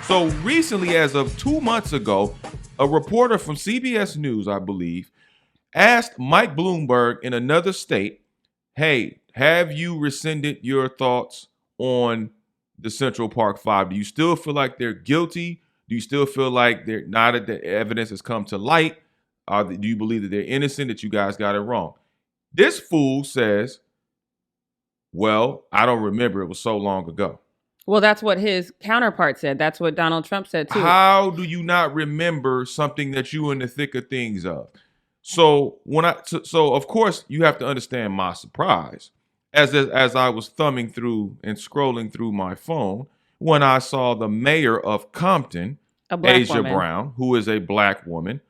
So recently, as of 2 months ago, a reporter from CBS News, I believe, asked Mike Bloomberg in another state, hey, have you rescinded your thoughts on the Central Park Five? Do you still feel like they're guilty? Do you still feel like they're now that the evidence has come to light? Do you believe that they're innocent, that you guys got it wrong? This fool says, well, I don't remember. It was so long ago. Well, that's what his counterpart said. That's what Donald Trump said, too. How do you not remember something that you in the thick of things of? So of course you have to understand my surprise as I was thumbing through and scrolling through my phone when I saw the mayor of Compton, Asia Brown, who is a black woman,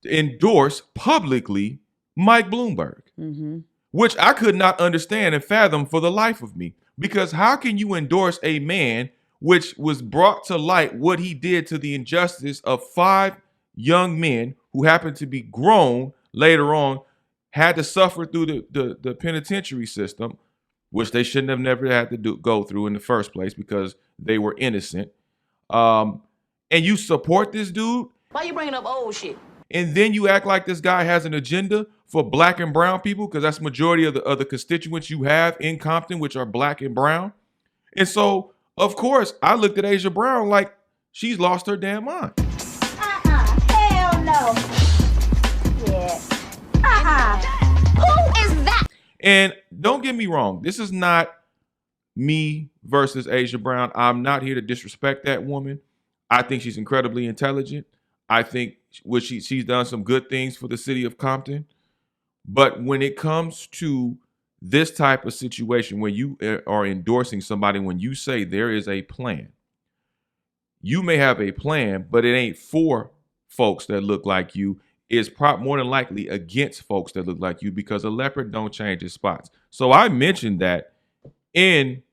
endorse publicly Mike Bloomberg, which I could not understand and fathom for the life of me. Because how can you endorse a man which was brought to light what he did to the injustice of 5 young men who happened to be grown later on, had to suffer through the penitentiary system, which they shouldn't have never had to go through in the first place because they were innocent. And you support this dude? Why you bringing up old shit? And then you act like this guy has an agenda for black and brown people, because that's the majority of the constituents you have in Compton, which are black and brown. And of course, I looked at Asia Brown like she's lost her damn mind. Hell no. Yeah. Who is that? And don't get me wrong, this is not me versus Asia Brown. I'm not here to disrespect that woman. I think she's incredibly intelligent. I think she's done some good things for the city of Compton. But when it comes to this type of situation where you are endorsing somebody, when you say there is a plan, you may have a plan, but it ain't for folks that look like you. It's more than likely against folks that look like you, because a leopard don't change his spots. So I mentioned that in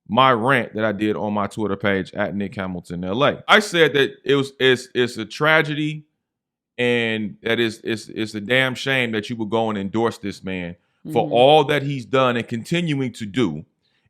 my rant that I did on my Twitter page at Nick Hamilton LA. I said that it's a tragedy, and that it's a damn shame that you would go and endorse this man for all that he's done and continuing to do.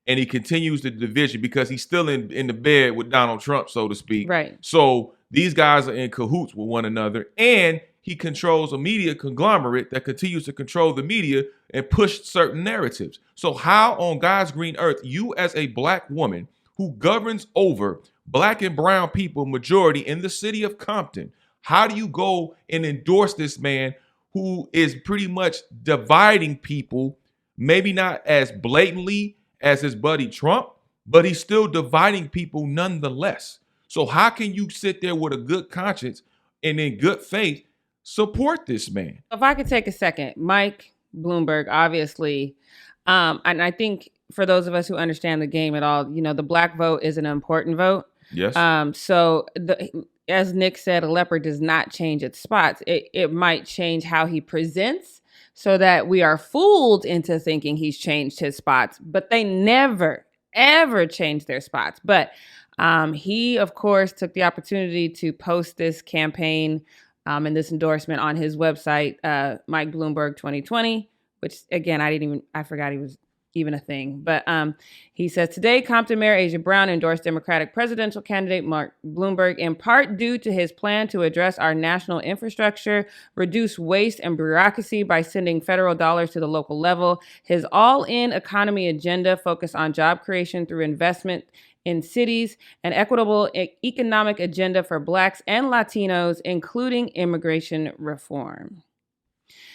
And he continues the division because he's still in the bed with Donald Trump, so to speak. Right. So these guys are in cahoots with one another, and he controls a media conglomerate that continues to control the media and push certain narratives. So how on God's green earth, you as a black woman who governs over black and brown people, majority in the city of Compton, how do you go and endorse this man who is pretty much dividing people, maybe not as blatantly as his buddy Trump, but he's still dividing people nonetheless? So how can you sit there with a good conscience and in good faith support this man? If I could take a second, Mike Bloomberg, obviously, and I think for those of us who understand the game at all, the black vote is an important vote. Yes. As Nick said, a leopard does not change its spots. It might change how he presents so that we are fooled into thinking he's changed his spots, but they never, ever change their spots. But he, of course, took the opportunity to post this campaign and this endorsement on his website, Mike Bloomberg 2020, which, again, I forgot he was even a thing. But he says, today, Compton Mayor Asia Brown endorsed Democratic presidential candidate Mark Bloomberg in part due to his plan to address our national infrastructure, reduce waste and bureaucracy by sending federal dollars to the local level. His all-in economy agenda focused on job creation through investment in cities, an equitable economic agenda for Blacks and Latinos, including immigration reform.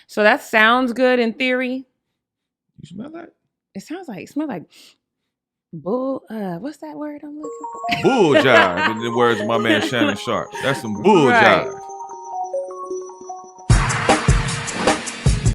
So that sounds good in theory. You smell that? It smells like bull. What's that word I'm looking for? Bull jive, in the words of my man Shannon Sharp. That's some bull jive.